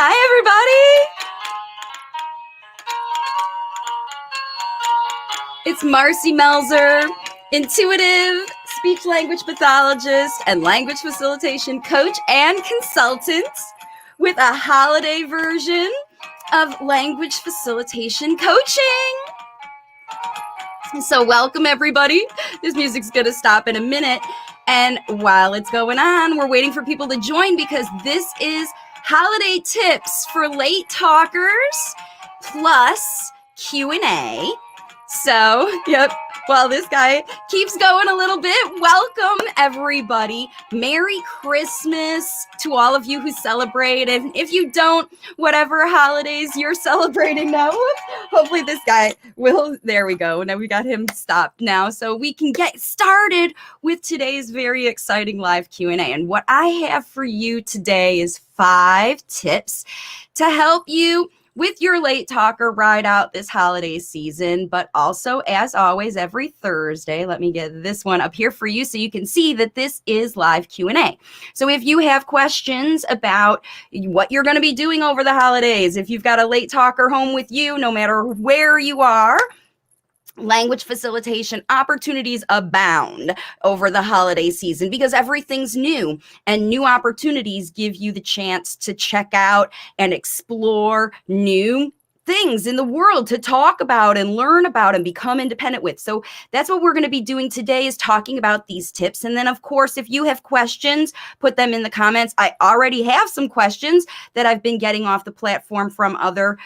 Hi, everybody. It's Marci Melzer, intuitive speech language pathologist and language facilitation coach and consultant with a holiday version of language facilitation coaching. So welcome, everybody. This music's going to stop in a minute. And while it's going on, we're waiting for people to join because this is holiday tips for late talkers plus Q&A. So, while this guy keeps going a little bit, welcome everybody. Merry Christmas to all of you who celebrate. And if you don't, whatever holidays you're celebrating now, hopefully this guy will, there we go. Now we got him stopped now so we can get started with today's very exciting live Q&A. And what I have for you today is 5 tips to help you with your late talker ride out this holiday season, but also, as always, every Thursday, let me get this one up here for you so you can see that this is live Q&A. So if you have questions about what you're going to be doing over the holidays, if you've got a late talker home with you, no matter where you are, language facilitation opportunities abound over the holiday season because everything's new and new opportunities give you the chance to check out and explore new things in the world to talk about and learn about and become independent with. So that's what we're going to be doing today, is talking about these tips. And then, of course, if you have questions, put them in the comments. I already have some questions that I've been getting off the platform from other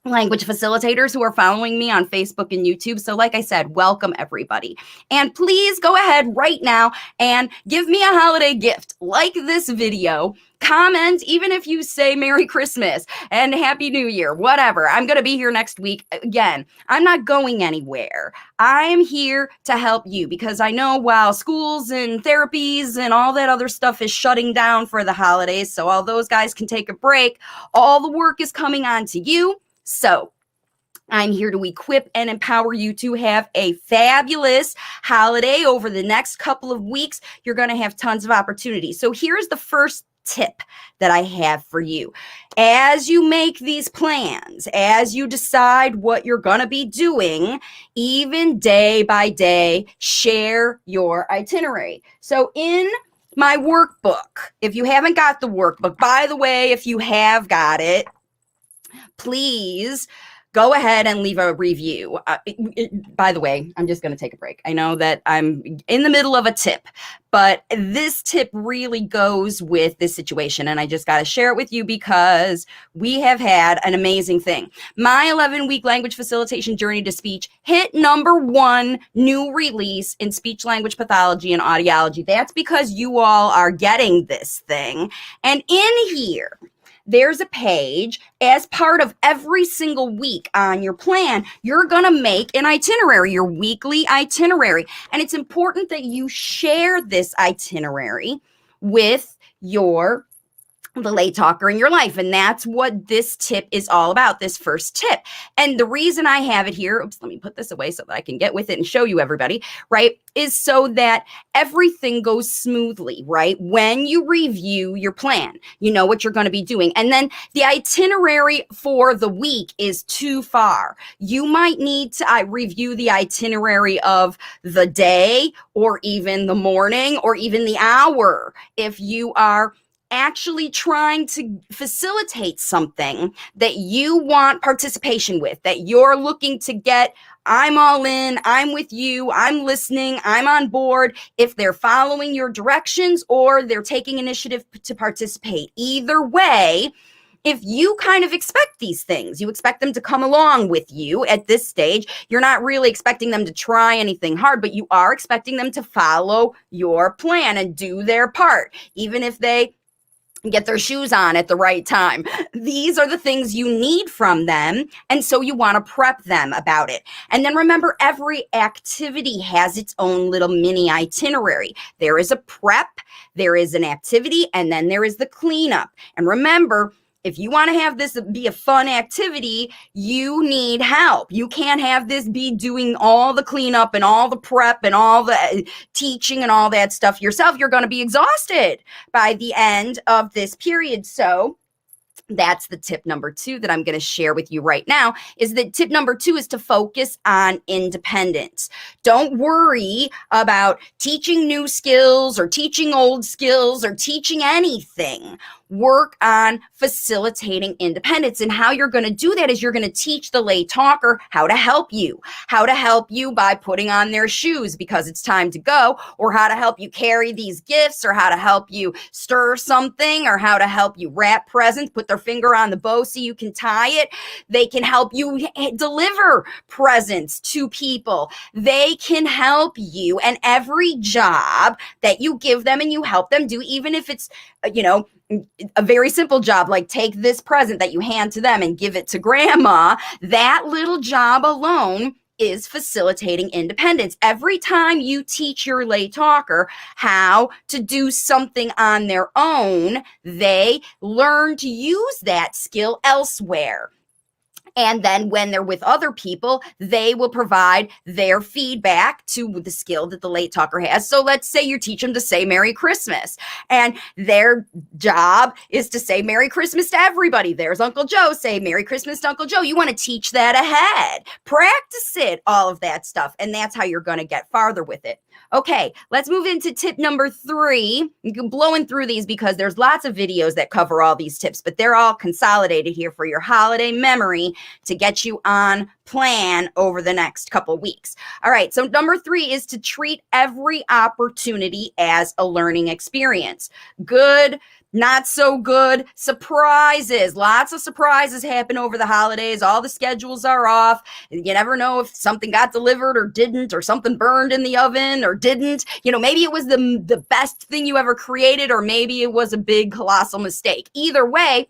language facilitators who are following me on Facebook and YouTube. So like I said, welcome everybody. And please go ahead right now and give me a holiday gift. Like this video, comment, even if you say Merry Christmas and Happy New Year, whatever. I'm going to be here next week. Again, I'm not going anywhere. I'm here to help you because I know while schools and therapies and all that other stuff is shutting down for the holidays, so all those guys can take a break, all the work is coming on to you. So I'm here to equip and empower you to have a fabulous holiday over the next couple of weeks. You're going to have tons of opportunities. So here's the first tip that I have for you. As you make these plans, as you decide what you're going to be doing, even day by day, share your itinerary. So in my workbook, if you haven't got the workbook, by the way, if you have got it, please go ahead and leave a review. By the way, I'm just going to take a break. I know that I'm in the middle of a tip, but this tip really goes with this situation. And I just got to share it with you because we have had an amazing thing. My 11-week language facilitation journey to speech hit #1 new release in speech language pathology and audiology. That's because you all are getting this thing. And in here, there's a page as part of every single week on your plan. You're going to make an itinerary, your weekly itinerary. And it's important that you share this itinerary with the late talker in your life. And that's what this tip is all about, this first tip. And the reason I have it here, let me put this away so that I can get with it and show you everybody, right, is so that everything goes smoothly, right? When you review your plan, you know what you're going to be doing. And then the itinerary for the week is too far. You might need to review the itinerary of the day or even the morning or even the hour if you are actually trying to facilitate something that you want participation with, that you're looking to get, I'm all in, I'm with you, I'm listening, I'm on board, if they're following your directions or they're taking initiative to participate. Either way, if you kind of expect these things, you expect them to come along with you at this stage, you're not really expecting them to try anything hard, but you are expecting them to follow your plan and do their part, even if they get their shoes on at the right time. These are the things you need from them. And so you want to prep them about it. And then remember, every activity has its own little mini itinerary. There is a prep, there is an activity, and then there is the cleanup. And remember, if you want to have this be a fun activity, you need help. You can't have this be doing all the cleanup and all the prep and all the teaching and all that stuff yourself. You're going to be exhausted by the end of this period. So That's the tip number 2 that I'm going to share with you right now, is that tip number 2 is to focus on independence. Don't worry about teaching new skills or teaching old skills or teaching anything. Work on facilitating independence. And how you're going to do that is you're going to teach the late talker how to help you by putting on their shoes because it's time to go, or how to help you carry these gifts, or how to help you stir something, or how to help you wrap presents, put their finger on the bow so you can tie it. They can help you deliver presents to people. They can help you. And every job that you give them and you help them do, even if it's, a very simple job, like take this present that you hand to them and give it to grandma, that little job alone is facilitating independence. Every time you teach your late talker how to do something on their own, they learn to use that skill elsewhere. And then when they're with other people, they will provide their feedback to the skill that the late talker has. So let's say you teach them to say Merry Christmas, and their job is to say Merry Christmas to everybody. There's Uncle Joe, say Merry Christmas to Uncle Joe. You want to teach that ahead, practice it, all of that stuff. And that's how you're going to get farther with it. Okay, let's move into tip number 3. I'm blowing through these because there's lots of videos that cover all these tips, but they're all consolidated here for your holiday memory to get you on plan over the next couple weeks. All right, so number 3 is to treat every opportunity as a learning experience. Good, not so good, surprises. Lots of surprises happen over the holidays. All the schedules are off. You never know if something got delivered or didn't, or something burned in the oven or didn't. Maybe it was the best thing you ever created, or maybe it was a big colossal mistake. Either way,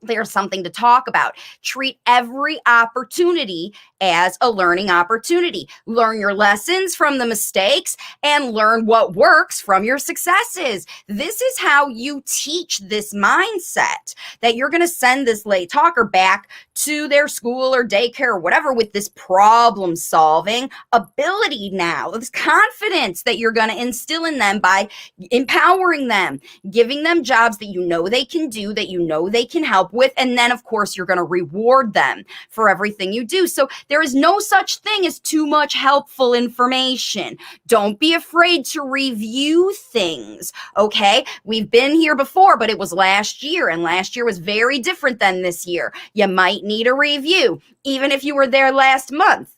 there's something to talk about. Treat every opportunity as a learning opportunity. Learn your lessons from the mistakes and learn what works from your successes. This is how you teach this mindset that you're going to send this late talker back to their school or daycare or whatever with this problem solving ability now, this confidence that you're going to instill in them by empowering them, giving them jobs that you know they can do, that you know they can help with. And then, of course, you're going to reward them for everything you do. So there is no such thing as too much helpful information. Don't be afraid to review things, okay? We've been here before, but it was last year, and last year was very different than this year. You might need a review, even if you were there last month.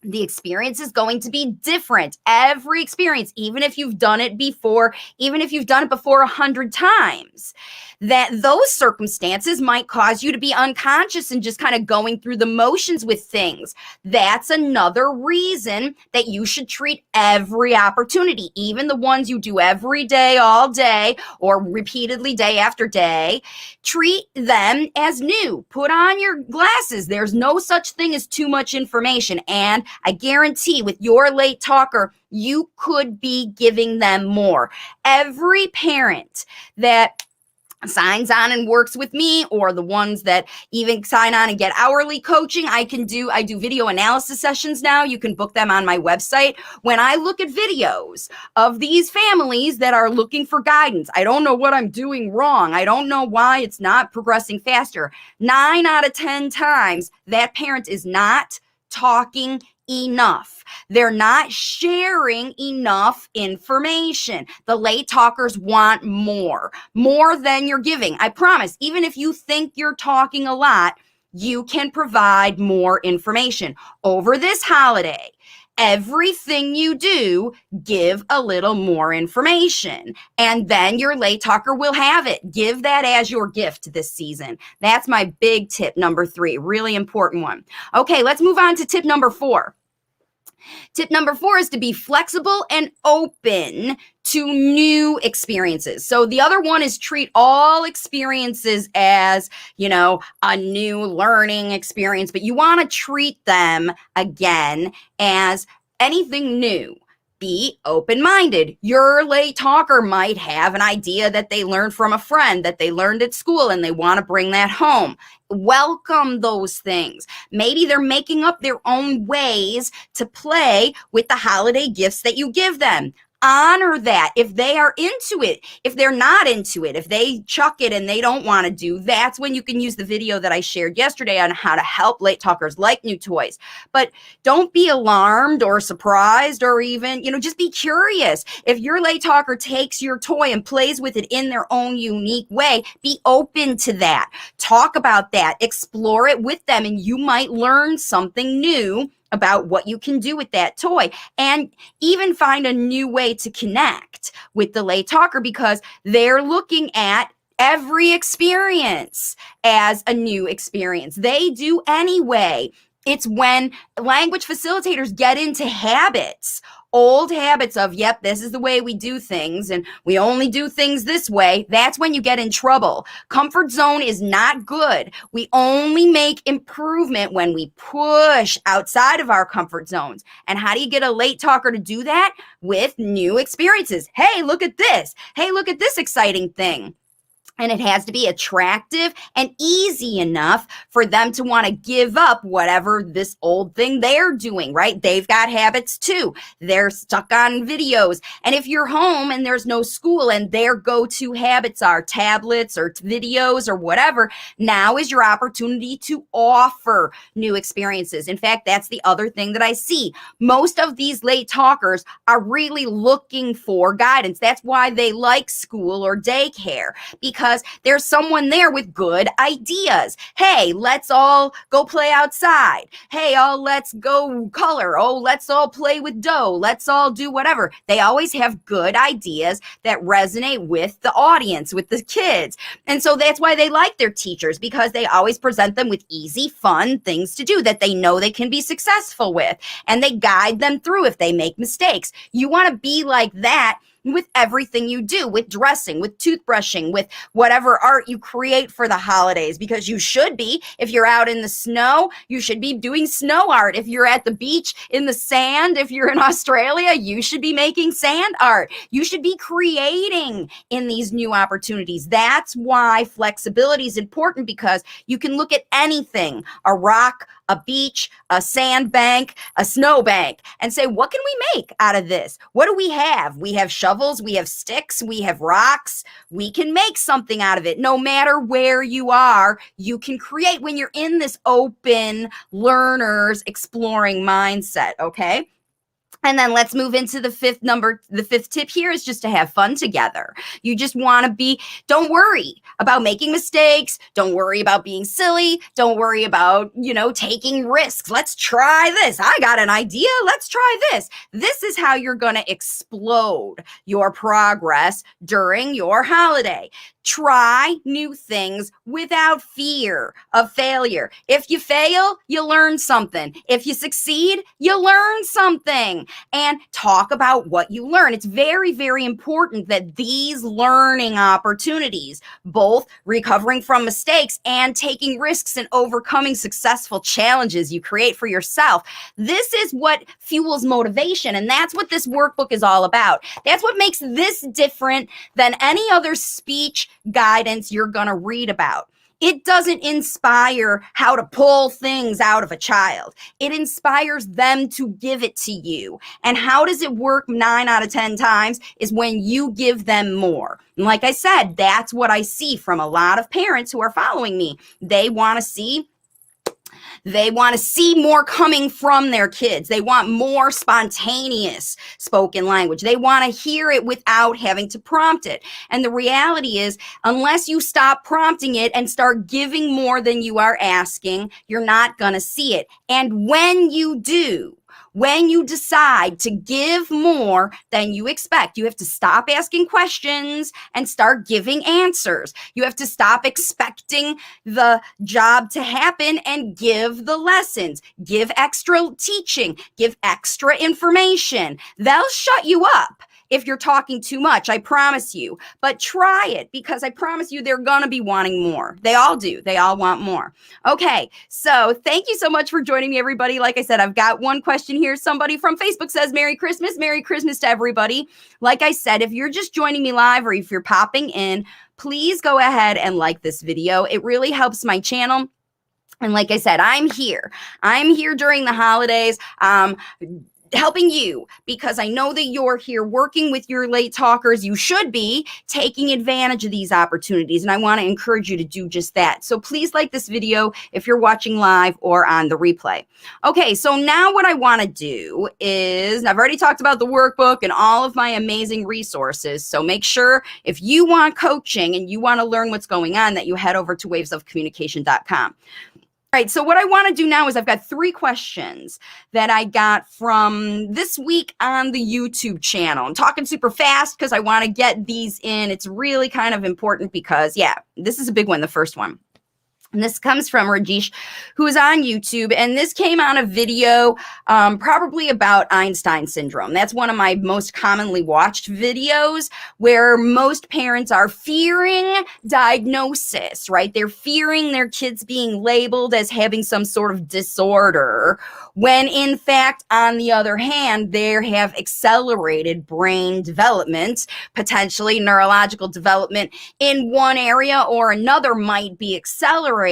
The experience is going to be different. Every experience, even if you've done it before, 100 times, that those circumstances might cause you to be unconscious and just kind of going through the motions with things. That's another reason that you should treat every opportunity, even the ones you do every day, all day, or repeatedly day after day, treat them as new. Put on your glasses. There's no such thing as too much information. And I guarantee with your late talker, you could be giving them more. Every parent that signs on and works with me, or the ones that even sign on and get hourly coaching, I do video analysis sessions now. You can book them on my website. When I look at videos of these families that are looking for guidance, I don't know what I'm doing wrong. I don't know why it's not progressing faster. 9 out of 10 times, that parent is not talking enough. They're not sharing enough information. The late talkers want more than you're giving. I promise, even if you think you're talking a lot, you can provide more information. Over this holiday, everything you do, give a little more information, and then your late talker will have it. Give that as your gift this season. That's my big tip number 3, really important one. Okay, let's move on to tip number 4. Tip number 4 is to be flexible and open to new experiences. So the other one is treat all experiences as, a new learning experience, but you want to treat them again as anything new. Be open-minded. Your late talker might have an idea that they learned from a friend, that they learned at school, and they want to bring that home. Welcome those things. Maybe they're making up their own ways to play with the holiday gifts that you give them. honor that. If they are into it, if they're not into it, if they chuck it and they don't want to do, that's when you can use the video that I shared yesterday on how to help late talkers like new toys. But don't be alarmed or surprised or even, just be curious. If your late talker takes your toy and plays with it in their own unique way, be open to that. Talk about that. Explore it with them, and you might learn something new about what you can do with that toy, and even find a new way to connect with the late talker, because they're looking at every experience as a new experience. They do anyway. It's when language facilitators get into habits, old habits of, yep, this is the way we do things and we only do things this way. That's when you get in trouble. Comfort zone is not good. We only make improvement when we push outside of our comfort zones. And how do you get a late talker to do that? With new experiences. Hey, look at this. Hey, look at this exciting thing. And it has to be attractive and easy enough for them to want to give up whatever this old thing they're doing, right? They've got habits too. They're stuck on videos. And if you're home and there's no school and their go-to habits are tablets or videos or whatever, now is your opportunity to offer new experiences. In fact, that's the other thing that I see. Most of these late talkers are really looking for guidance. That's why they like school or daycare, because there's someone there with good ideas. Hey, let's all go play outside. Hey, let's go color. Oh, let's all play with dough. Let's all do whatever. They always have good ideas that resonate with the audience, with the kids. And so that's why they like their teachers, because they always present them with easy, fun things to do that they know they can be successful with. And they guide them through if they make mistakes. You want to be like that with everything you do, with dressing, with toothbrushing, with whatever art you create for the holidays, because you should be. If you're out in the snow, you should be doing snow art. If you're at the beach in the sand, if you're in Australia, you should be making sand art. You should be creating in these new opportunities. That's why flexibility is important, because you can look at anything, a rock, a beach, a sandbank, a snowbank, and say, what can we make out of this? What do we have? We have shovels, we have sticks, we have rocks. We can make something out of it. No matter where you are, you can create when you're in this open learners exploring mindset, okay? And then let's move into the fifth tip here is just to have fun together. You just want to don't worry about making mistakes. Don't worry about being silly. Don't worry about, taking risks. Let's try this. I got an idea. Let's try this. This is how you're going to explode your progress during your holiday. Try new things without fear of failure. If you fail, you learn something. If you succeed, you learn something. And talk about what you learn. It's very, very important that these learning opportunities, both recovering from mistakes and taking risks and overcoming successful challenges you create for yourself, this is what fuels motivation. And that's what this workbook is all about. That's what makes this different than any other speech guidance you're going to read about. It doesn't inspire how to pull things out of a child. It inspires them to give it to you. And how does it work 9 out of 10 times is when you give them more. And like I said, that's what I see from a lot of parents who are following me. They want to see more coming from their kids. They want more spontaneous spoken language. They want to hear it without having to prompt it. And the reality is, unless you stop prompting it and start giving more than you are asking, you're not going to see it. And when you do, when you decide to give more than you expect, you have to stop asking questions and start giving answers. You have to stop expecting the job to happen and give the lessons. Give extra teaching. Give extra information. They'll shut you up if you're talking too much, I promise you. But try it, because I promise you they're going to be wanting more. They all do. They all want more. Okay, so thank you so much for joining me, everybody. Like I said, I've got one question here. Somebody from Facebook says, Merry Christmas. Merry Christmas to everybody. Like I said, if you're just joining me live or if you're popping in, please go ahead and like this video. It really helps my channel. And like I said, I'm here. I'm here during the holidays. helping you, because I know that you're here working with your late talkers. You should be taking advantage of these opportunities, and I want to encourage you to do just that. So please like this video if you're watching live or on the replay. Okay, so now what I want to do is, I've already talked about the workbook and all of my amazing resources, so make sure if you want coaching and you want to learn what's going on that you head over to wavesofcommunication.com. All right, so what I want to do now is I've got 3 questions that I got from this week on the YouTube channel. I'm talking super fast because I want to get these in. It's really kind of important because, yeah, this is a big one, the first one. And this comes from Rajesh, who is on YouTube, and this came on a video probably about Einstein syndrome. That's one of my most commonly watched videos, where most parents are fearing diagnosis, right? They're fearing their kids being labeled as having some sort of disorder, when in fact, on the other hand, they have accelerated brain development, potentially neurological development in one area or another might be accelerated,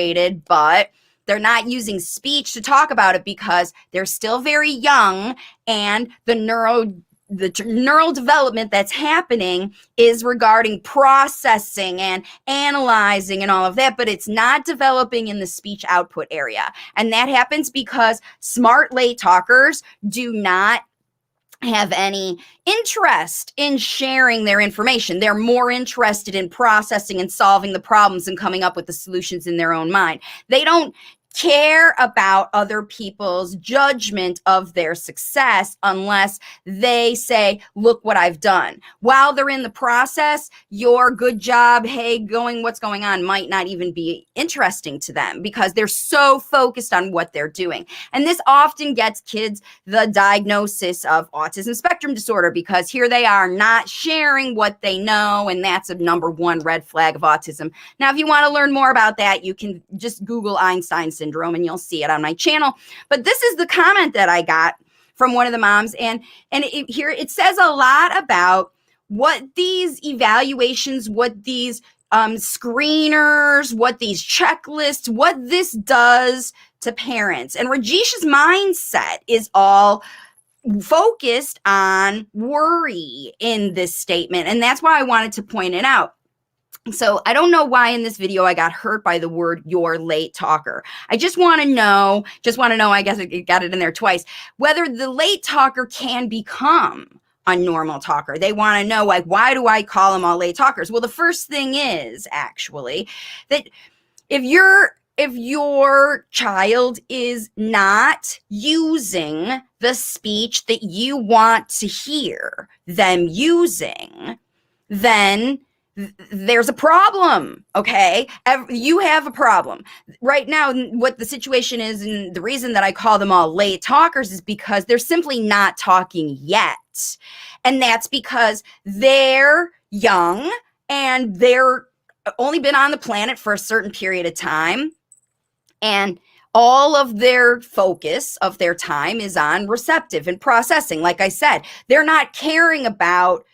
but they're not using speech to talk about it because they're still very young, and the neural development that's happening is regarding processing and analyzing and all of that, but it's not developing in the speech output area. And that happens because smart late talkers do not have any interest in sharing their information. They're more interested in processing and solving the problems and coming up with the solutions in their own mind. They don't care about other people's judgment of their success unless they say, look what I've done. While they're in the process, your good job, hey, what's going on might not even be interesting to them because they're so focused on what they're doing. And this often gets kids the diagnosis of autism spectrum disorder because here they are not sharing what they know, and that's a #1 red flag of autism. Now, if you want to learn more about that, you can just Google Einstein syndrome and you'll see it on my channel. But this is the comment that I got from one of the moms, and here it says a lot about what these evaluations, what these screeners, what these checklists, what this does to parents. And Rajesh's mindset is all focused on worry in this statement, and that's why I wanted to point it out. So I don't know why in this video I got hurt by the word "you're late talker." I just want to know, I guess I got it in there twice, whether the late talker can become a normal talker. They want to know, like, why do I call them all late talkers? Well, the first thing is actually that if your child is not using the speech that you want to hear them using, then there's a problem, okay? You have a problem. Right now, what the situation is, and the reason that I call them all late talkers is because they're simply not talking yet. And that's because they're young and they're only been on the planet for a certain period of time. And all of their focus of their time is on receptive and processing. Like I said, they're not caring about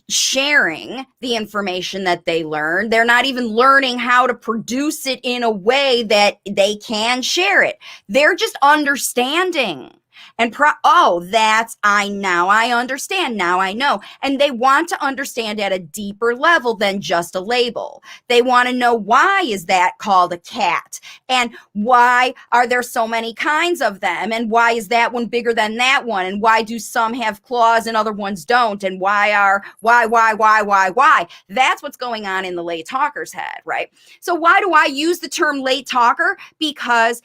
sharing the information that they learn. They're not even learning how to produce it in a way that they can share it. They're just understanding. And now I understand, now I know. And they want to understand at a deeper level than just a label. They want to know, why is that called a cat? And why are there so many kinds of them? And why is that one bigger than that one? And why do some have claws and other ones don't? And why? That's what's going on in the late talker's head, right? So why do I use the term late talker? Because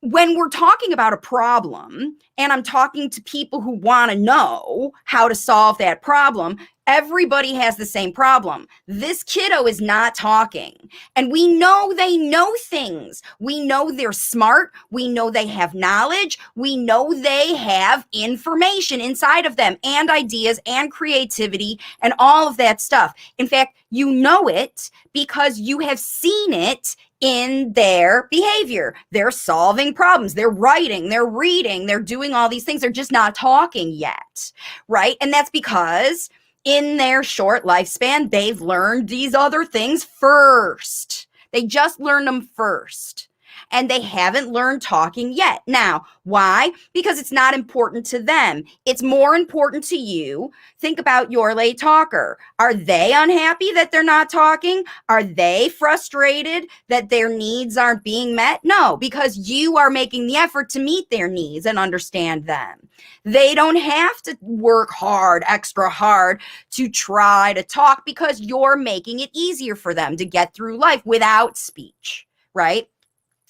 when we're talking about a problem and I'm talking to people who want to know how to solve that problem, everybody has the same problem. This kiddo is not talking. And we know they know things. We know they're smart. We know they have knowledge. We know they have information inside of them and ideas and creativity and all of that stuff. In fact, you know it because you have seen it in their behavior. They're solving problems. They're writing, they're reading, they're doing all these things. They're just not talking yet, right? And that's because in their short lifespan, they've learned these other things first. They just learned them first. and they haven't learned talking yet. Now, why? Because it's not important to them. It's more important to you. Think about your late talker. Are they unhappy that they're not talking? Are they frustrated that their needs aren't being met? No, because you are making the effort to meet their needs and understand them. They don't have to work hard, extra hard, to try to talk because you're making it easier for them to get through life without speech, right?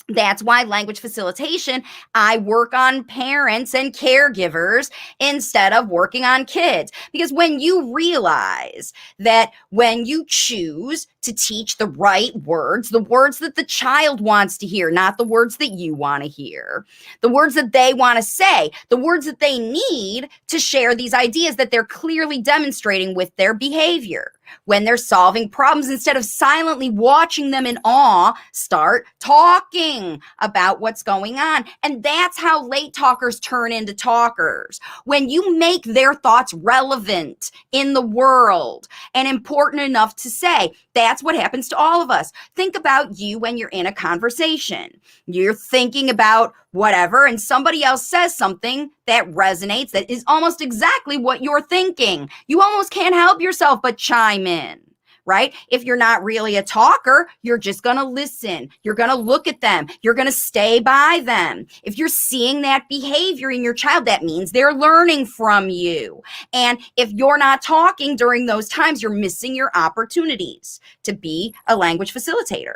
That's why language facilitation, I work on parents and caregivers instead of working on kids. Because when you realize that when you choose to teach the right words, the words that the child wants to hear, not the words that you want to hear, the words that they want to say, the words that they need to share these ideas that they're clearly demonstrating with their behavior. When they're solving problems, instead of silently watching them in awe, start talking about what's going on. And that's how late talkers turn into talkers. When you make their thoughts relevant in the world and important enough to say, that's what happens to all of us. Think about you when you're in a conversation. You're thinking about whatever, and somebody else says something that resonates, that is almost exactly what you're thinking. You almost can't help yourself but chime in, right? If you're not really a talker, you're just going to listen. You're going to look at them. You're going to stay by them. If you're seeing that behavior in your child, that means they're learning from you. And if you're not talking during those times, you're missing your opportunities to be a language facilitator.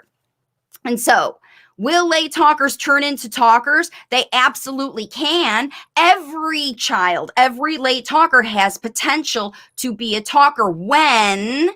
And so, will late talkers turn into talkers? They absolutely can. Every child, every late talker has potential to be a talker when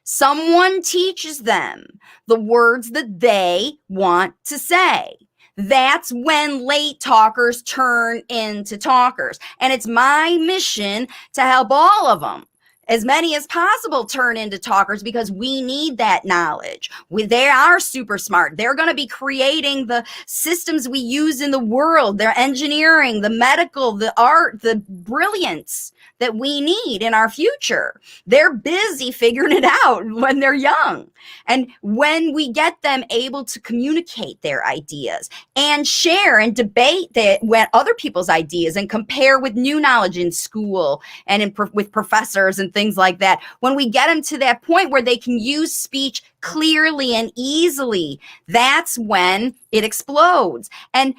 someone teaches them the words that they want to say. That's when late talkers turn into talkers. And it's my mission to help all of them, as many as possible, turn into talkers, because we need that knowledge. They are super smart. They're going to be creating the systems we use in the world. They're engineering, the medical, the art, the brilliance that we need in our future. They're busy figuring it out when they're young. And when we get them able to communicate their ideas and share and debate other people's ideas and compare with new knowledge in school and with professors and things like that, when we get them to that point where they can use speech clearly and easily, that's when it explodes. And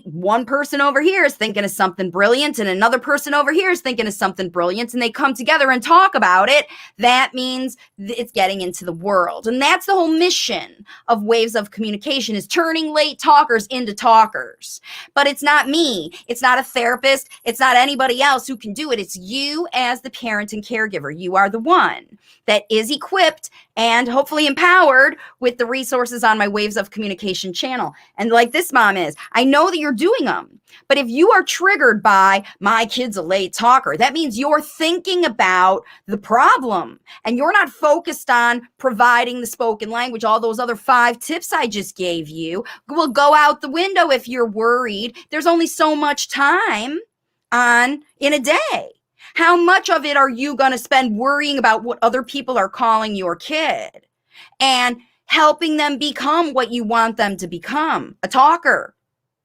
one person over here is thinking of something brilliant, and another person over here is thinking of something brilliant, and they come together and talk about it. That means it's getting into the world. And that's the whole mission of Waves of Communication, is turning late talkers into talkers. But it's not me. It's not a therapist. It's not anybody else who can do it. It's you as the parent and caregiver. You are the one that is equipped and hopefully empowered with the resources on my Waves of Communication channel. And like this mom is, I know that you're doing them. But if you are triggered by, my kid's a late talker, that means you're thinking about the problem and you're not focused on providing the spoken language. All those other 5 tips I just gave you will go out the window if you're worried. There's only so much time in a day. How much of it are you going to spend worrying about what other people are calling your kid and helping them become what you want them to become, a talker?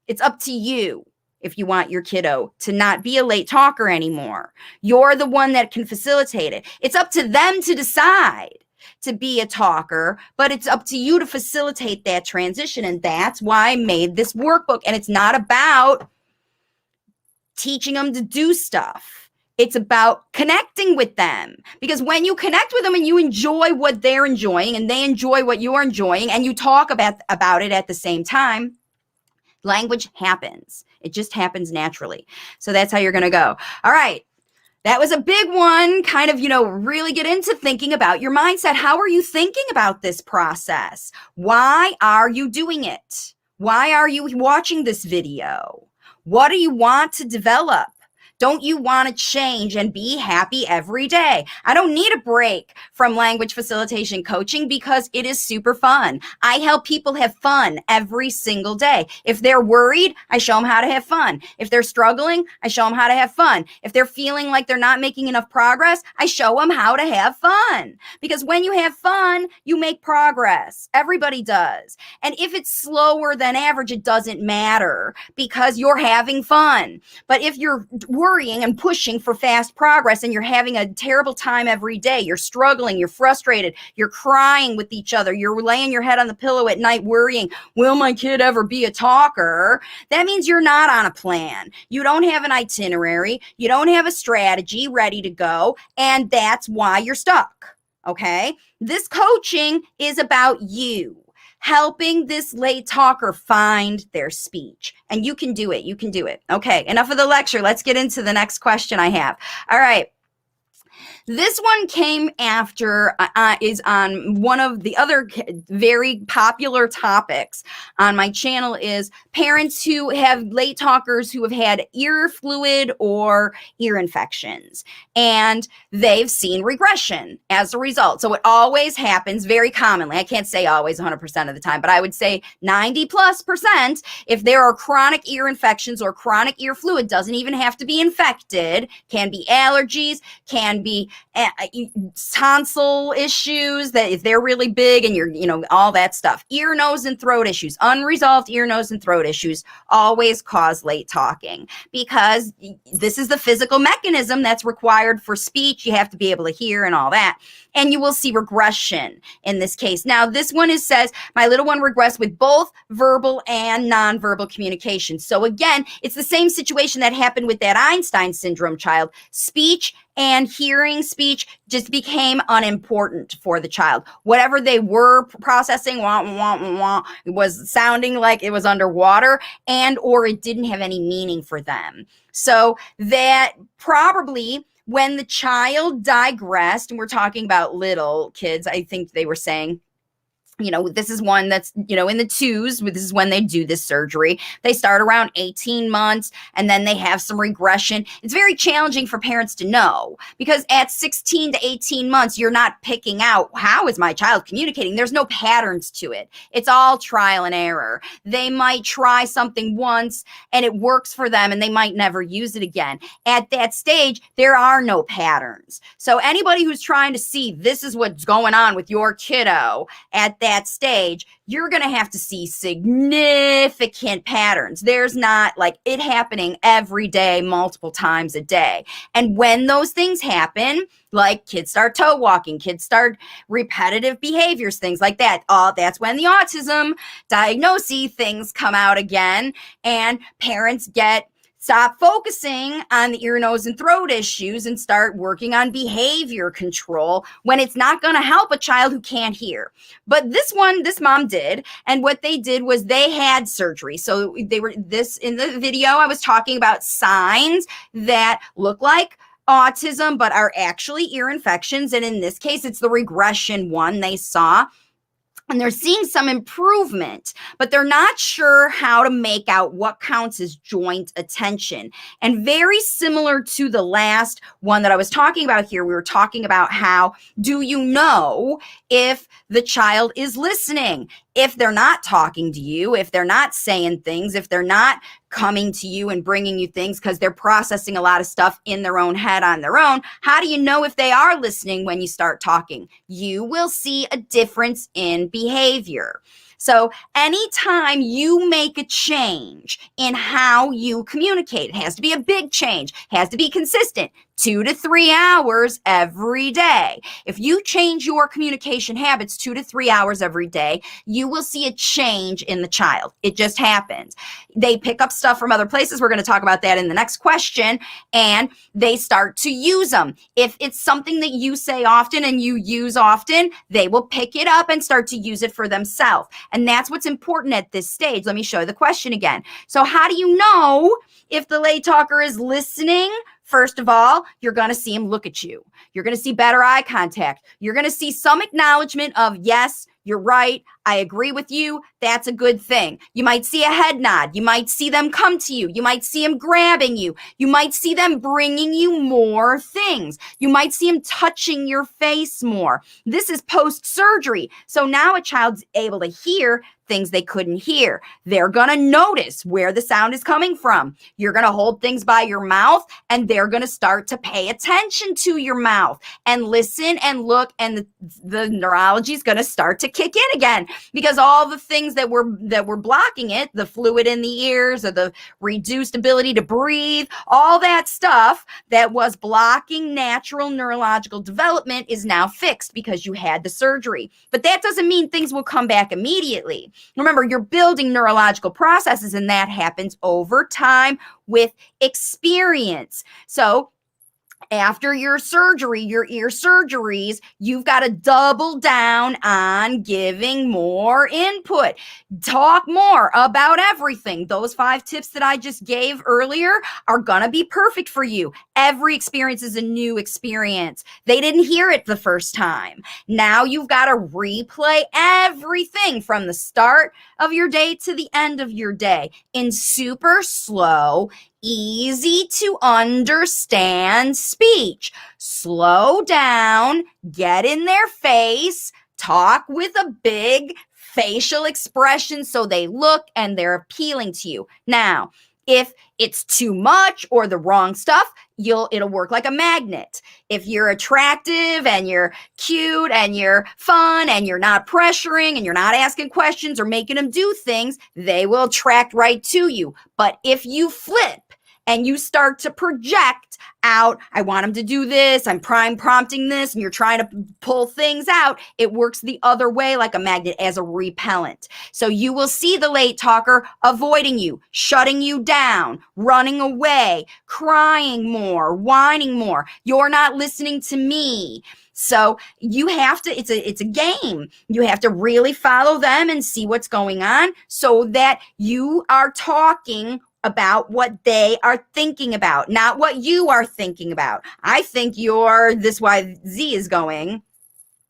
It's up to you if you want your kiddo to not be a late talker anymore. You're the one that can facilitate it. It's up to them to decide to be a talker, but it's up to you to facilitate that transition. And that's why I made this workbook. And it's not about teaching them to do stuff. It's about connecting with them, because when you connect with them and you enjoy what they're enjoying and they enjoy what you're enjoying and you talk about it at the same time, language happens. It just happens naturally. So that's how you're going to go. All right. That was a big one. Kind of, really get into thinking about your mindset. How are you thinking about this process? Why are you doing it? Why are you watching this video? What do you want to develop? Don't you want to change and be happy every day? I don't need a break from language facilitation coaching because it is super fun. I help people have fun every single day. If they're worried, I show them how to have fun. If they're struggling, I show them how to have fun. If they're feeling like they're not making enough progress, I show them how to have fun. Because when you have fun, you make progress. Everybody does. And if it's slower than average, it doesn't matter because you're having fun. But if you're worrying and pushing for fast progress and you're having a terrible time every day, you're struggling, you're frustrated, you're crying with each other, you're laying your head on the pillow at night worrying, will my kid ever be a talker? That means you're not on a plan. You don't have an itinerary. You don't have a strategy ready to go. And that's why you're stuck. Okay? This coaching is about you helping this late talker find their speech. And you can do it. You can do it. Okay, enough of the lecture. Let's get into the next question I have. All right. This one came after, is on one of the other very popular topics on my channel is parents who have late talkers who have had ear fluid or ear infections, and they've seen regression as a result. So it always happens very commonly. I can't say always 100% of the time, but I would say 90+%. If there are chronic ear infections or chronic ear fluid, doesn't even have to be infected, can be allergies, can be tonsil issues, that if they're really big and you're, all that stuff. Ear, nose, and throat issues, unresolved ear, nose, and throat issues always cause late talking because this is the physical mechanism that's required for speech. You have to be able to hear and all that. And you will see regression in this case. Now, this one says, my little one regressed with both verbal and nonverbal communication. So again, it's the same situation that happened with that Einstein syndrome child. Speech and hearing speech just became unimportant for the child. Whatever they were processing, it was sounding like it was underwater, and or it didn't have any meaning for them. So that probably when the child digressed, and we're talking about little kids, I think they were saying, this is one that's, in the twos, this is when they do this surgery. They start around 18 months and then they have some regression. It's very challenging for parents to know because at 16 to 18 months, you're not picking out how is my child communicating. There's no patterns to it. It's all trial and error. They might try something once and it works for them and they might never use it again. At that stage, there are no patterns. So anybody who's trying to see this is what's going on with your kiddo at that stage, you're going to have to see significant patterns. There's not like it happening every day, multiple times a day. And when those things happen, like kids start toe walking, kids start repetitive behaviors, things like that. That's when the autism diagnosis things come out again, and parents stop focusing on the ear, nose, and throat issues and start working on behavior control when it's not going to help a child who can't hear. But this mom did. And what they did was they had surgery. So in the video, I was talking about signs that look like autism, but are actually ear infections. And in this case, it's the regression one they saw. And they're seeing some improvement, but they're not sure how to make out what counts as joint attention. And very similar to the last one that I was talking about here, we were talking about how do you know if the child is listening? If they're not talking to you, if they're not saying things, if they're not coming to you and bringing you things because they're processing a lot of stuff in their own head on their own, how do you know if they are listening when you start talking? You will see a difference in behavior. So anytime you make a change in how you communicate, it has to be a big change, has to be consistent, 2 to 3 hours every day. If you change your communication habits 2 to 3 hours every day, you will see a change in the child. It just happens. They pick up stuff from other places. We're going to talk about that in the next question, and they start to use them. If it's something that you say often and you use often, they will pick it up and start to use it for themselves. And that's what's important at this stage. Let me show you the question again. So how do you know if the late talker is listening? First of all, you're going to see him look at you. You're going to see better eye contact. You're going to see some acknowledgement of, yes, You're right. I agree with you. That's a good thing. You might see a head nod. You might see them come to you. You might see them grabbing you. You might see them bringing you more things. You might see them touching your face more. This is post-surgery. So now a child's able to hear things they couldn't hear. They're going to notice where the sound is coming from. You're going to hold things by your mouth, and they're going to start to pay attention to your mouth and listen and look, and the neurology is going to start to kick in again, because all the things that were blocking it, the fluid in the ears or the reduced ability to breathe, all that stuff that was blocking natural neurological development is now fixed because you had the surgery. But that doesn't mean things will come back immediately. Remember, you're building neurological processes, and that happens over time with experience. So after your surgery, your ear surgeries, you've got to double down on giving more input. Talk more about everything. Those 5 tips that I just gave earlier are going to be perfect for you. Every experience is a new experience. They didn't hear it the first time. Now you've got to replay everything from the start of your day to the end of your day in super slow, easy to understand speech. Slow down, get in their face, talk with a big facial expression so they look and they're appealing to you. Now, if it's too much or the wrong stuff, it'll work like a magnet. If you're attractive and you're cute and you're fun and you're not pressuring and you're not asking questions or making them do things, they will attract right to you. But if you flip and you start to project out, I want them to do this, I'm prompting this, and you're trying to pull things out, it works the other way like a magnet, as a repellent. So you will see the late talker avoiding you, shutting you down, running away, crying more, whining more. You're not listening to me. So you have to, it's a game. You have to really follow them and see what's going on so that you are talking about what they are thinking about, not what you are thinking about. I think you're this way Z is going.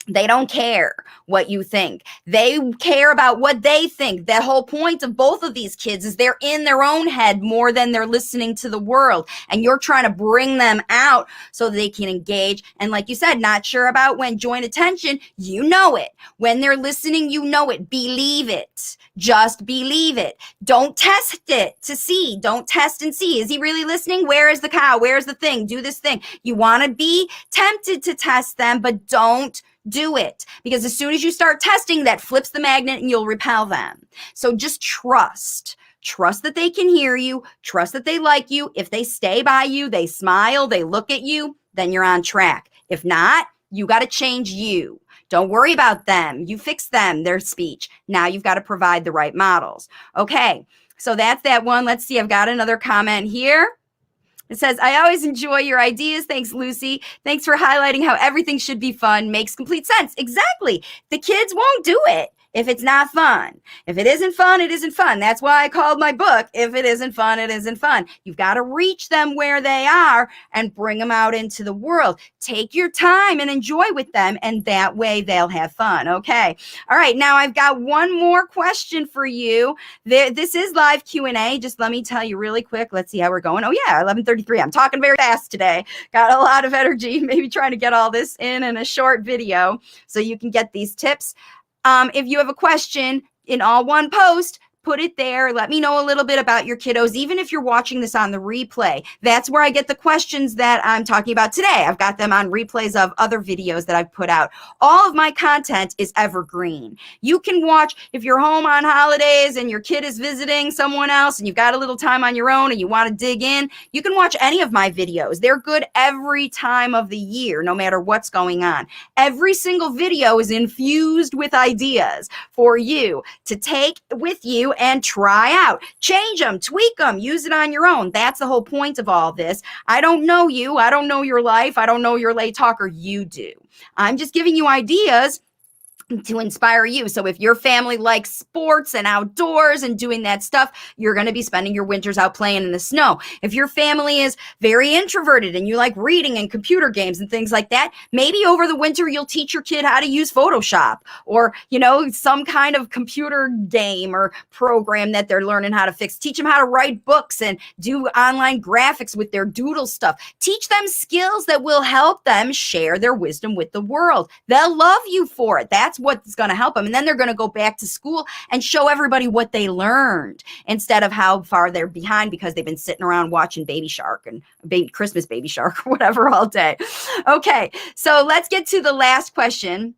They don't care what you think. They care about what they think. The whole point of both of these kids is they're in their own head more than they're listening to the world. And you're trying to bring them out so they can engage. And like you said, not sure about when, joint attention, you know it. When they're listening, you know it. Believe it. Just believe it. Don't test it to see. Don't test and see. Is he really listening? Where is the cow? Where's the thing? Do this thing. You want to be tempted to test them, but don't do it, because as soon as you start testing, that flips the magnet and you'll repel them. So just trust that they can hear you, trust that they like you. If they stay by you, they smile, they look at you, then you're on track. If not, you got to change you. Don't worry about them. You fix them, their speech. Now you've got to provide the right models. Okay, so that's that one. Let's see, I've got another comment here. It says, I always enjoy your ideas. Thanks, Lucy. Thanks for highlighting how everything should be fun. Makes complete sense. Exactly. The kids won't do it if it's not fun. If it isn't fun, it isn't fun. That's why I called my book, If It Isn't Fun, It Isn't Fun. You've got to reach them where they are and bring them out into the world. Take your time and enjoy with them, and that way they'll have fun. Okay. All right. Now I've got one more question for you. This is live Q&A. Just let me tell you really quick. Let's see how we're going. Oh yeah, 11:33. I'm talking very fast today. Got a lot of energy, maybe trying to get all this in a short video so you can get these tips. If you have a question in all one post, put it there. Let me know a little bit about your kiddos, even if you're watching this on the replay. That's where I get the questions that I'm talking about today. I've got them on replays of other videos that I've put out. All of my content is evergreen. You can watch, if you're home on holidays and your kid is visiting someone else and you've got a little time on your own and you want to dig in, you can watch any of my videos. They're good every time of the year, no matter what's going on. Every single video is infused with ideas for you to take with you and try out. Change them, tweak them, use it on your own. That's the whole point of all this. I don't know you. I don't know your life. I don't know your late talker. You do. I'm just giving you ideas to inspire you. So if your family likes sports and outdoors and doing that stuff, you're going to be spending your winters out playing in the snow. If your family is very introverted and you like reading and computer games and things like that, maybe over the winter you'll teach your kid how to use Photoshop or, some kind of computer game or program that they're learning how to fix. Teach them how to write books and do online graphics with their doodle stuff. Teach them skills that will help them share their wisdom with the world. They'll love you for it. That's what's going to help them. And then they're going to go back to school and show everybody what they learned instead of how far they're behind because they've been sitting around watching Baby Shark and Christmas Baby Shark or whatever all day. Okay, so let's get to the last question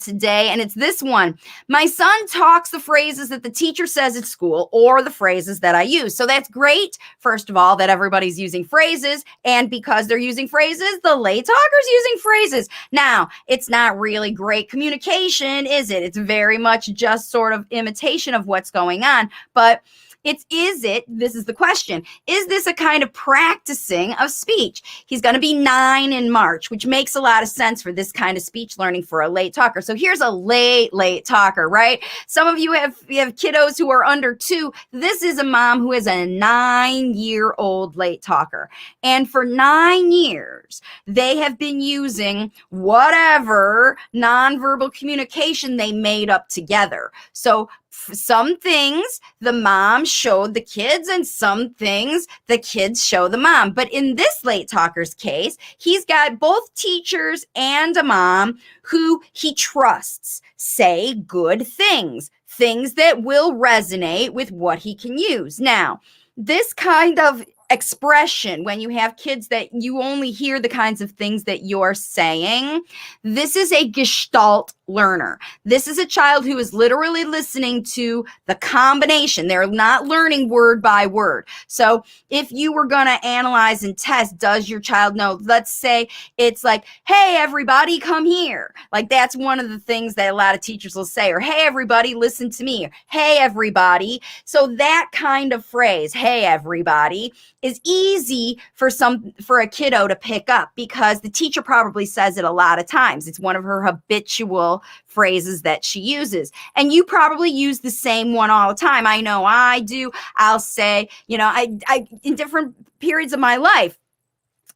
today, and it's this one. My son talks the phrases that the teacher says at school or the phrases that I use. So that's great, first of all, that everybody's using phrases, and because they're using phrases, the late talker's using phrases. Now, it's not really great communication, is it? It's very much just sort of imitation of what's going on, but this is the question, is this a kind of practicing of speech? He's going to be 9 in March, which makes a lot of sense for this kind of speech learning for a late talker. So here's a late talker, right? Some of you have kiddos who are under 2. This is a mom who is a 9-year-old late talker. And for 9 years, they have been using whatever nonverbal communication they made up together. So some things the mom showed the kids and some things the kids show the mom. But in this late talker's case, he's got both teachers and a mom who he trusts say good things that will resonate with what he can use. Now, this kind of expression, when you have kids that you only hear the kinds of things that you're saying, this is a Gestalt learner. This is a child who is literally listening to the combination. They're not learning word by word. So if you were going to analyze and test, does your child know? Let's say it's like, hey, everybody, come here. Like that's one of the things that a lot of teachers will say, or hey, everybody, listen to me. Or, hey, everybody. So that kind of phrase, hey, everybody, is easy for a kiddo to pick up because the teacher probably says it a lot of times. It's one of her habitual phrases that she uses. And you probably use the same one all the time. I know I do. I'll say, I in different periods of my life,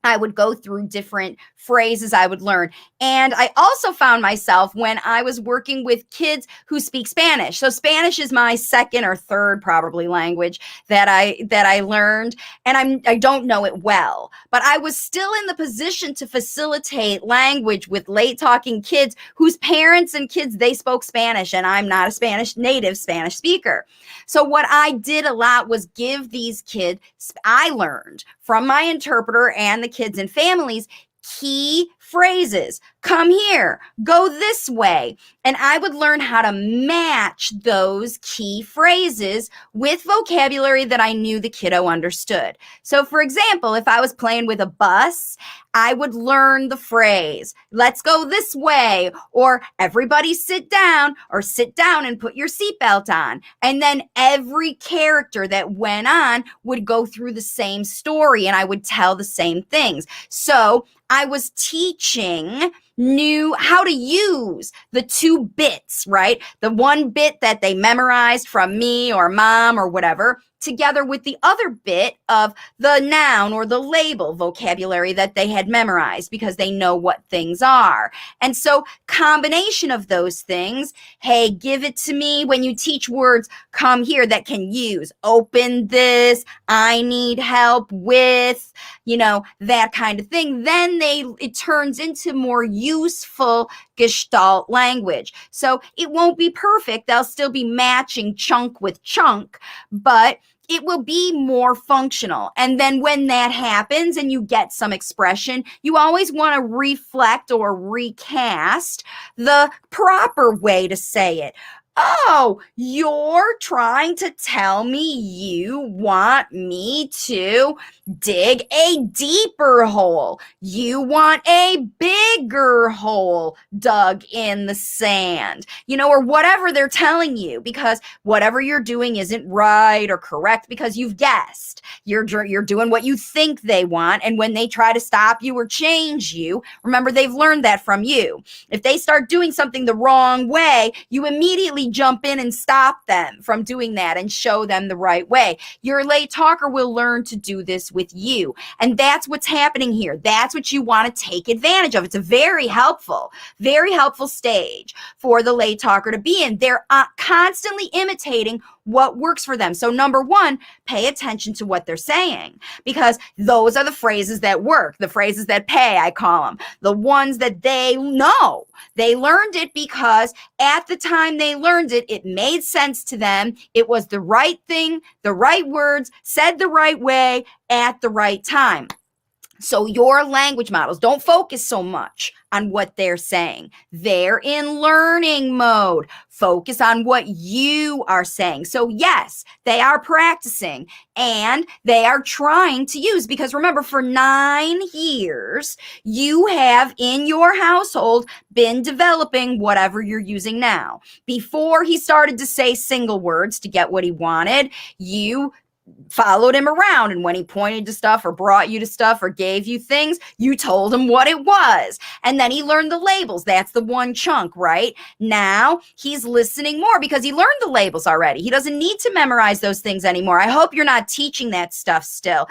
I would go through different phrases I would learn. And I also found myself when I was working with kids who speak Spanish. So Spanish is my second or third probably language that I learned, and I don't know it well, but I was still in the position to facilitate language with late talking kids whose parents and kids, they spoke Spanish, and I'm not a native Spanish speaker. So what I did a lot was give these kids, I learned from my interpreter and the kids and families, key phrases. Come here, go this way. And I would learn how to match those key phrases with vocabulary that I knew the kiddo understood. So for example, if I was playing with a bus, I would learn the phrase, let's go this way, or everybody sit down, or sit down and put your seatbelt on. And then every character that went on would go through the same story and I would tell the same things. So I was teaching knew how to use the 2 bits, right? The 1 bit that they memorized from me or mom or whatever, together with the other bit of the noun or the label vocabulary that they had memorized because they know what things are. And so combination of those things, hey, give it to me. When you teach words, come here, that can use open this, I need help with, that kind of thing. Then it turns into more useful Gestalt language. So it won't be perfect. They'll still be matching chunk with chunk, but it will be more functional. And then when that happens and you get some expression, you always want to reflect or recast the proper way to say it. Oh, you're trying to tell me you want me to dig a deeper hole. You want a bigger hole dug in the sand, or whatever they're telling you, because whatever you're doing isn't right or correct because you've guessed. You're doing what you think they want. And when they try to stop you or change you, remember, they've learned that from you. If they start doing something the wrong way, you immediately jump in and stop them from doing that and show them the right way. Your late talker will learn to do this with you. And that's what's happening here. That's what you want to take advantage of. It's a very helpful stage for the late talker to be in. They're constantly imitating what works for them. So number one, pay attention to what they're saying, because those are the phrases that work, the phrases that pay, I call them, the ones that they know. They learned it because at the time they learned it, it made sense to them. It was the right thing, the right words, said the right way at the right time. So your language models, don't focus so much on what they're saying. They're in learning mode. Focus on what you are saying. So yes, they are practicing and they are trying to use, because remember, for 9 years, you have in your household been developing whatever you're using now. Before he started to say single words to get what he wanted, you followed him around, and when he pointed to stuff or brought you to stuff or gave you things, you told him what it was, and then he learned the labels. That's the one chunk, right? Now he's listening more because he learned the labels already. He doesn't need to memorize those things anymore. I hope you're not teaching that stuff still,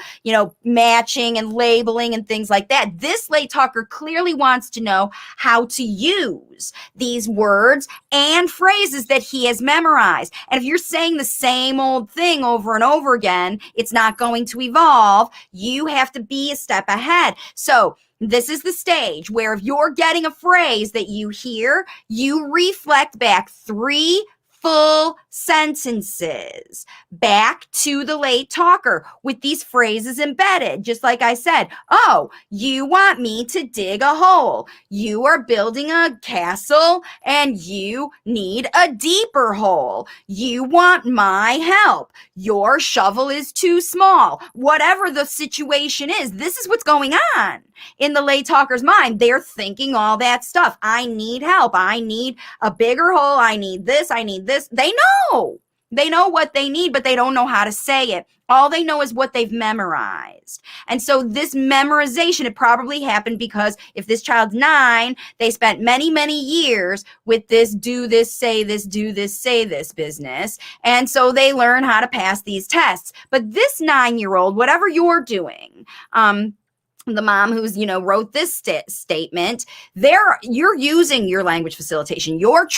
matching and labeling and things like that. This late talker clearly wants to know how to use these words and phrases that he has memorized. And if you're saying the same old thing over and over again, it's not going to evolve. You have to be a step ahead. So this is the stage where if you're getting a phrase that you hear, you reflect back 3 full sentences back to the late talker with these phrases embedded. Just like I said, oh, you want me to dig a hole. You are building a castle and you need a deeper hole. You want my help. Your shovel is too small. Whatever the situation is, this is what's going on in the late talker's mind. They're thinking all that stuff. I need help. I need a bigger hole. I need this. I need this. They know. They know what they need, but they don't know how to say it. All they know is what they've memorized. And so this memorization, it probably happened because if this child's 9, they spent many, many years with this do this, say this, do this, say this business. And so they learn how to pass these tests. But this 9-year-old, whatever you're doing, the mom who's, wrote this statement, you're using your language facilitation. You're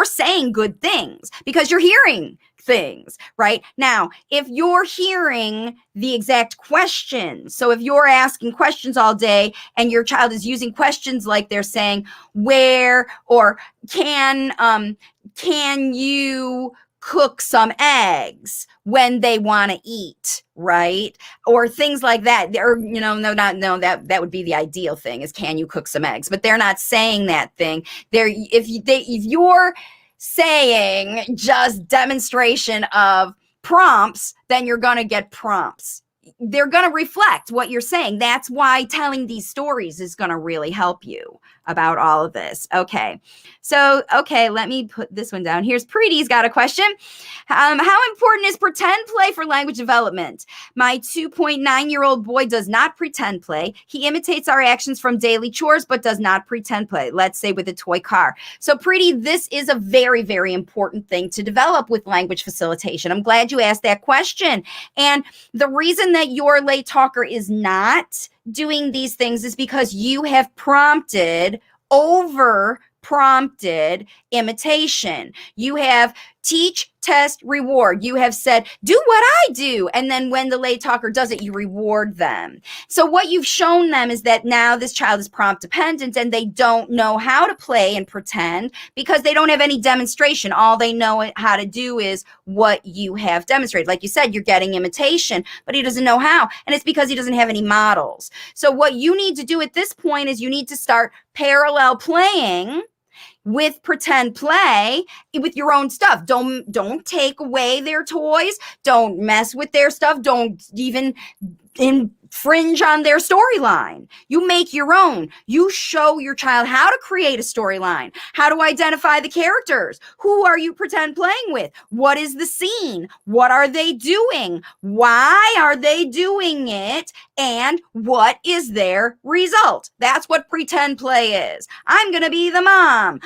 saying good things because you're hearing things, right? Now, if you're hearing the exact questions, so if you're asking questions all day and your child is using questions like they're saying, where, or can you cook some eggs when they want to eat, right? Or things like that. That would be the ideal thing, is can you cook some eggs? But they're not saying that thing. If you're saying just demonstration of prompts, then you're going to get prompts. They're going to reflect what you're saying. That's why telling these stories is going to really help you about all of this. Okay. So, let me put this one down. Here's Preeti's got a question. How important is pretend play for language development? My 2.9-year-old boy does not pretend play. He imitates our actions from daily chores, but does not pretend play, let's say with a toy car. So Preeti, this is a very, very important thing to develop with language facilitation. I'm glad you asked that question. And the reason that your late talker is not doing these things is because you have over prompted imitation. You have teach, test, reward. You have said, do what I do. And then when the late talker does it, you reward them. So what you've shown them is that now this child is prompt dependent and they don't know how to play and pretend because they don't have any demonstration. All they know how to do is what you have demonstrated. Like you said, you're getting imitation, but he doesn't know how. And it's because he doesn't have any models. So what you need to do at this point is you need to start parallel playing with pretend play with your own stuff. Don't take away their toys. Don't mess with their stuff. Don't even infringe on their storyline. You make your own. You show your child how to create a storyline, how to identify the characters. Who are you pretend playing with? What is the scene? What are they doing? Why are they doing it? And what is their result? That's what pretend play is. I'm going to be the mom.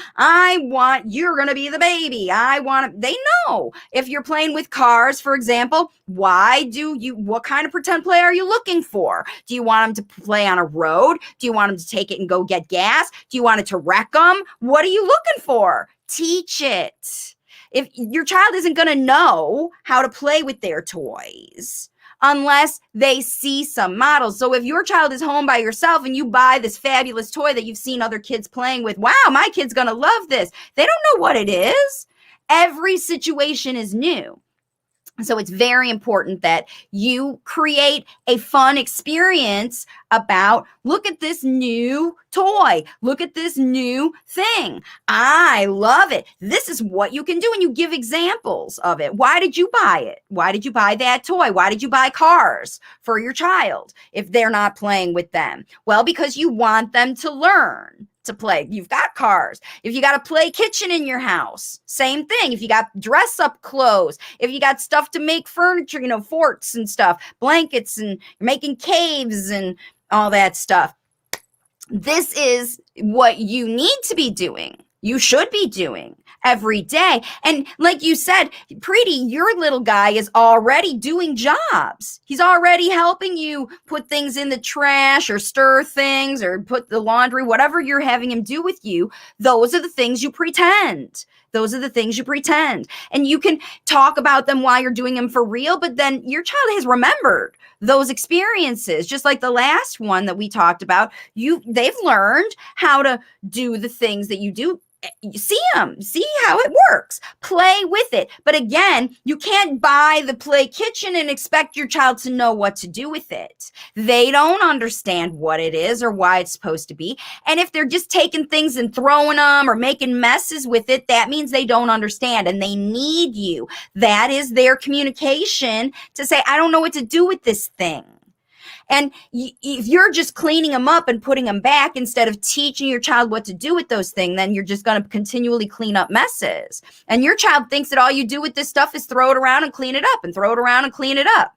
You're going to be the baby. They know. If you're playing with cars, for example, what kind of pretend play are you looking for? Do you want them to play on a road? Do you want them to take it and go get gas? Do you want it to wreck them? What are you looking for? Teach it. If your child isn't going to know how to play with their toys unless they see some models. So if your child is home by yourself and you buy this fabulous toy that you've seen other kids playing with, wow, my kid's going to love this. They don't know what it is. Every situation is new. So it's very important that you create a fun experience about, look at this new toy. Look at this new thing. I love it. This is what you can do. And you give examples of it. Why did you buy it? Why did you buy that toy? Why did you buy cars for your child if they're not playing with them? Well, because you want them to learn to play. You've got cars. If you got a play kitchen in your house, same thing. If you got dress up clothes, if you got stuff to make furniture, forts and stuff, blankets, and you're making caves and all that stuff. This is what you need to be doing. You should be doing every day. And like you said, Preeti, your little guy is already doing jobs. He's already helping you put things in the trash or stir things or put the laundry, whatever you're having him do with you. Those are the things you pretend. Those are the things you pretend. And you can talk about them while you're doing them for real, but then your child has remembered those experiences. Just like the last one that we talked about, they've learned how to do the things that you do. You see how it works, play with it. But again, you can't buy the play kitchen and expect your child to know what to do with it. They don't understand what it is or why it's supposed to be. And if they're just taking things and throwing them or making messes with it, that means they don't understand and they need you. That is their communication to say, I don't know what to do with this thing. And if you're just cleaning them up and putting them back instead of teaching your child what to do with those things, then you're just going to continually clean up messes. And your child thinks that all you do with this stuff is throw it around and clean it up and throw it around and clean it up.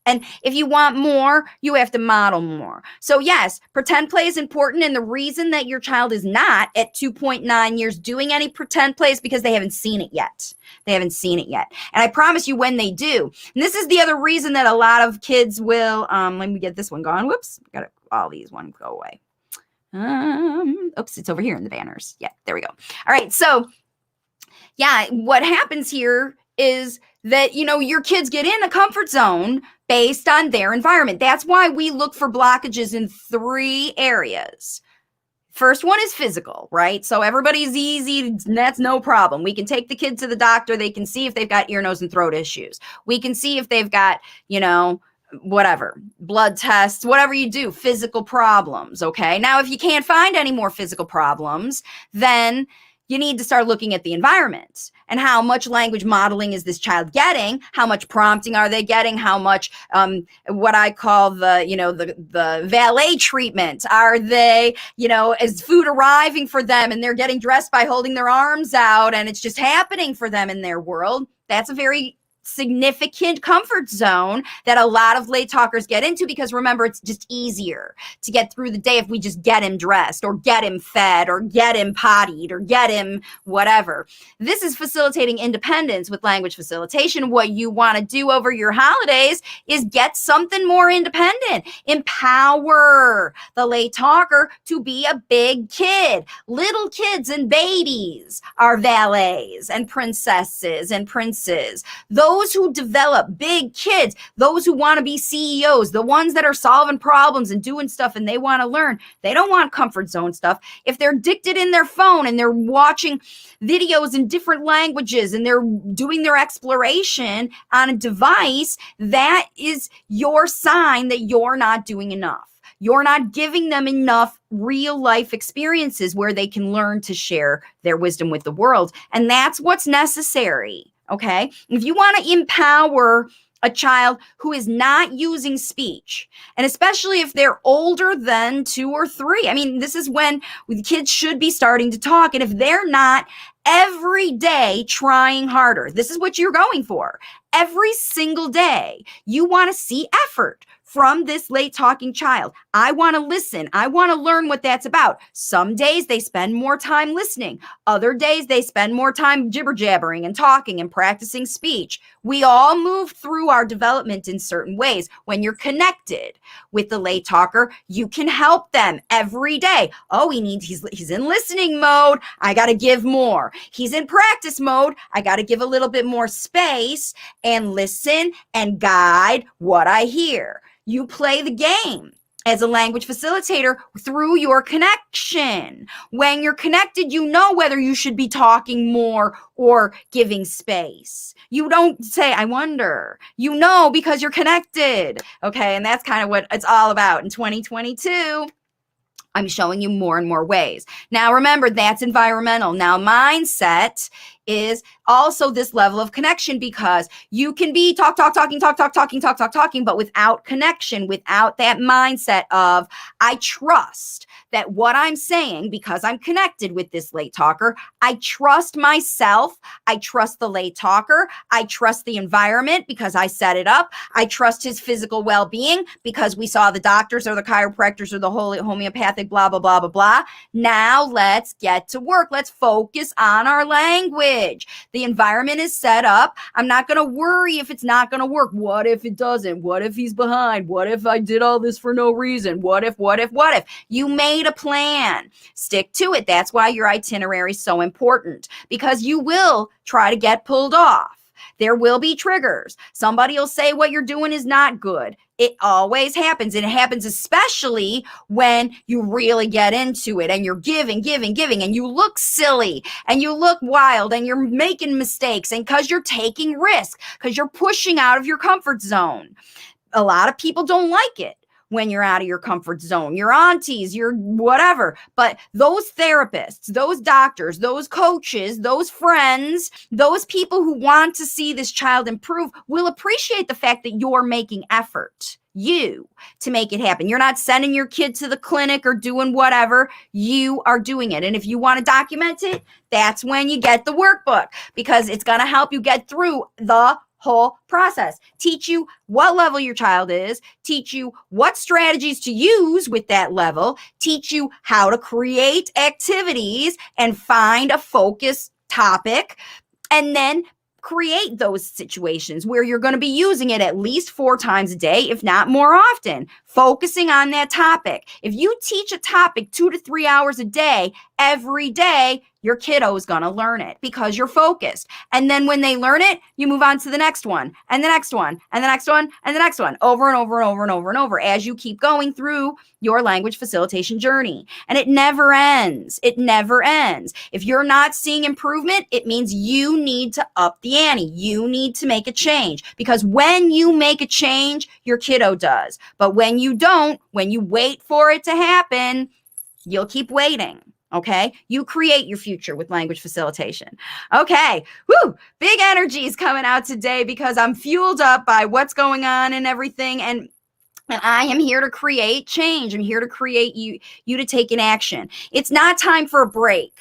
And if you want more, you have to model more. So yes, pretend play is important. And the reason that your child is not at 2.9 years doing any pretend play is because they haven't seen it yet. They haven't seen it yet. And I promise you when they do, and this is the other reason that a lot of kids will, let me get this one gone. Whoops, got all these ones go away. Oops, it's over here in the banners. Yeah, there we go. All right. So yeah, what happens here is that, your kids get in a comfort zone based on their environment. That's why we look for blockages in 3 areas. First one is physical, right? So everybody's easy. That's no problem. We can take the kid to the doctor. They can see if they've got ear, nose, and throat issues. We can see if they've got, whatever, blood tests, whatever you do, physical problems, okay? Now, if you can't find any more physical problems, then you need to start looking at the environment and how much language modeling is this child getting? How much prompting are they getting? How much, what I call the valet treatment? Are they, is food arriving for them and they're getting dressed by holding their arms out and it's just happening for them in their world? That's a very significant comfort zone that a lot of late talkers get into because remember, it's just easier to get through the day if we just get him dressed or get him fed or get him pottied or get him whatever. This is facilitating independence with language facilitation. What you want to do over your holidays is get something more independent. Empower the late talker to be a big kid. Little kids and babies are valets and princesses and princes. Those who develop big kids, those who want to be CEOs, the ones that are solving problems and doing stuff and they want to learn, they don't want comfort zone stuff. If they're addicted in their phone and they're watching videos in different languages and they're doing their exploration on a device, that is your sign that you're not doing enough. You're not giving them enough real life experiences where they can learn to share their wisdom with the world. And that's what's necessary. Okay. If you want to empower a child who is not using speech, and especially if they're older than 2 or 3, I mean, this is when the kids should be starting to talk. And if they're not every day trying harder, this is what you're going for. Every single day, you want to see effort from this late talking child. I want to listen. I want to learn what that's about. Some days they spend more time listening. Other days they spend more time jibber jabbering and talking and practicing speech. We all move through our development in certain ways. When you're connected with the late talker, you can help them every day. Oh, he's in listening mode. I got to give more. He's in practice mode. I got to give a little bit more space and listen and guide what I hear. You play the game as a language facilitator through your connection. When you're connected, you know whether you should be talking more or giving space. You don't say, I wonder. You know because you're connected. Okay, and that's kind of what it's all about in 2022. I'm showing you more and more ways. Now, remember, that's environmental. Now, mindset is also this level of connection, because you can be talking, but without connection, without that mindset of, I trust that what I'm saying, because I'm connected with this late talker, I trust myself, I trust the late talker, I trust the environment because I set it up, I trust his physical well-being because we saw the doctors or the chiropractors or the homeopathic blah, blah, blah, blah, blah. Now let's get to work. Let's focus on our language. The environment is set up. I'm not going to worry if it's not going to work. What if it doesn't? What if he's behind? What if I did all this for no reason? What if? You made a plan. Stick to it. That's why your itinerary is so important, because you will try to get pulled off. There will be triggers. Somebody will say what you're doing is not good. It always happens. And it happens especially when you really get into it and you're giving, and you look silly and you look wild and you're making mistakes, and because you're taking risks, because you're pushing out of your comfort zone. A lot of people don't like it when you're out of your comfort zone, your aunties, your whatever. But those therapists, those doctors, those coaches, those friends, those people who want to see this child improve will appreciate the fact that you're making effort, to make it happen. You're not sending your kid to the clinic or doing whatever. You are doing it. And if you want to document it, that's when you get the workbook, because it's going to help you get through the whole process. Teach you what level your child is, teach you what strategies to use with that level, teach you how to create activities and find a focus topic, and then create those situations where you're going to be using it at least 4 times a day, if not more often, focusing on that topic. If you teach a topic 2 to 3 hours a day, every day, your kiddo is going to learn it because you're focused. And then when they learn it, you move on to the next one and the next one and the next one and the next one, over and over and over and over and over, as you keep going through your language facilitation journey. And it never ends. It never ends. If you're not seeing improvement, it means you need to up the ante. You need to make a change, because when you make a change, your kiddo does. But when you don't, when you wait for it to happen, you'll keep waiting. Okay. You create your future with language facilitation. Okay. Woo! Big energies coming out today because I'm fueled up by what's going on and everything. And I am here to create change. I'm here to create you to take an action. It's not time for a break.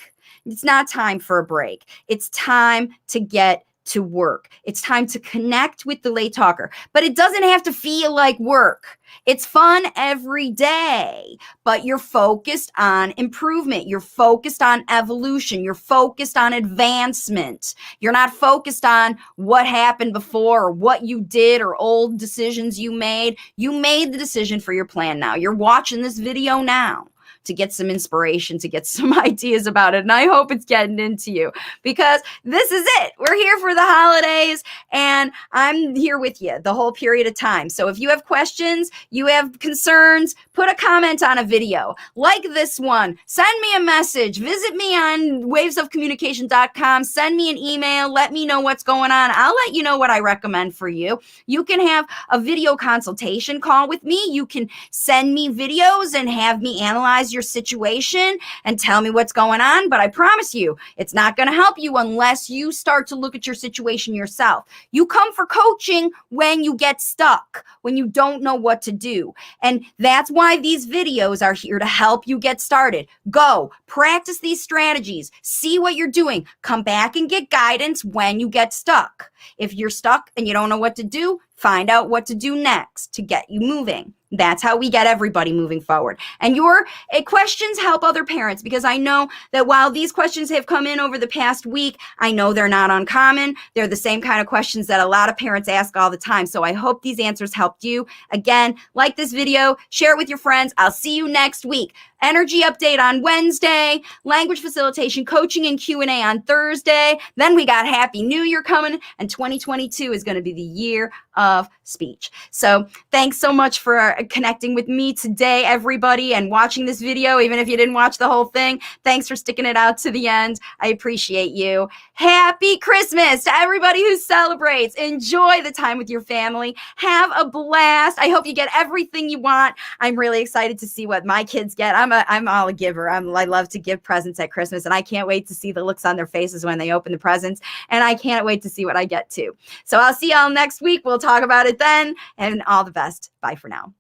It's not time for a break. It's time to get to work. It's time to connect with the late talker, but it doesn't have to feel like work. It's fun every day, but you're focused on improvement. You're focused on evolution. You're focused on advancement. You're not focused on what happened before or what you did or old decisions you made. You made the decision for your plan now. You're watching this video now. to get some inspiration, to get some ideas about it. And I hope it's getting into you, because this is it. We're here for the holidays, and I'm here with you the whole period of time. So if you have questions, you have concerns, put a comment on a video like this one. Send me a message. Visit me on wavesofcommunication.com. Send me an email. Let me know what's going on. I'll let you know what I recommend for you. You can have a video consultation call with me. You can send me videos and have me analyze your situation and tell me what's going on. But I promise you, it's not going to help you unless you start to look at your situation yourself. You come for coaching when you get stuck, when you don't know what to do. And that's why these videos are here to help you get started. Go practice these strategies, see what you're doing, come back and get guidance when you get stuck. If you're stuck and you don't know what to do, find out what to do next to get you moving. That's how we get everybody moving forward. And your questions help other parents, because I know that while these questions have come in over the past week, I know they're not uncommon. They're the same kind of questions that a lot of parents ask all the time. So I hope these answers helped you. Again, like this video, share it with your friends. I'll see you next week. Energy update on Wednesday, language facilitation, coaching, and Q&A on Thursday. Then we got Happy New Year coming, and 2022 is going to be the year of speech. So thanks so much for connecting with me today, everybody, and watching this video, even if you didn't watch the whole thing. Thanks for sticking it out to the end. I appreciate you. Happy Christmas to everybody who celebrates. Enjoy the time with your family. Have a blast. I hope you get everything you want. I'm really excited to see what my kids get. I'm all a giver. I love to give presents at Christmas, and I can't wait to see the looks on their faces when they open the presents, and I can't wait to see what I get too. So I'll see y'all next week. We'll talk about it then, and all the best. Bye for now.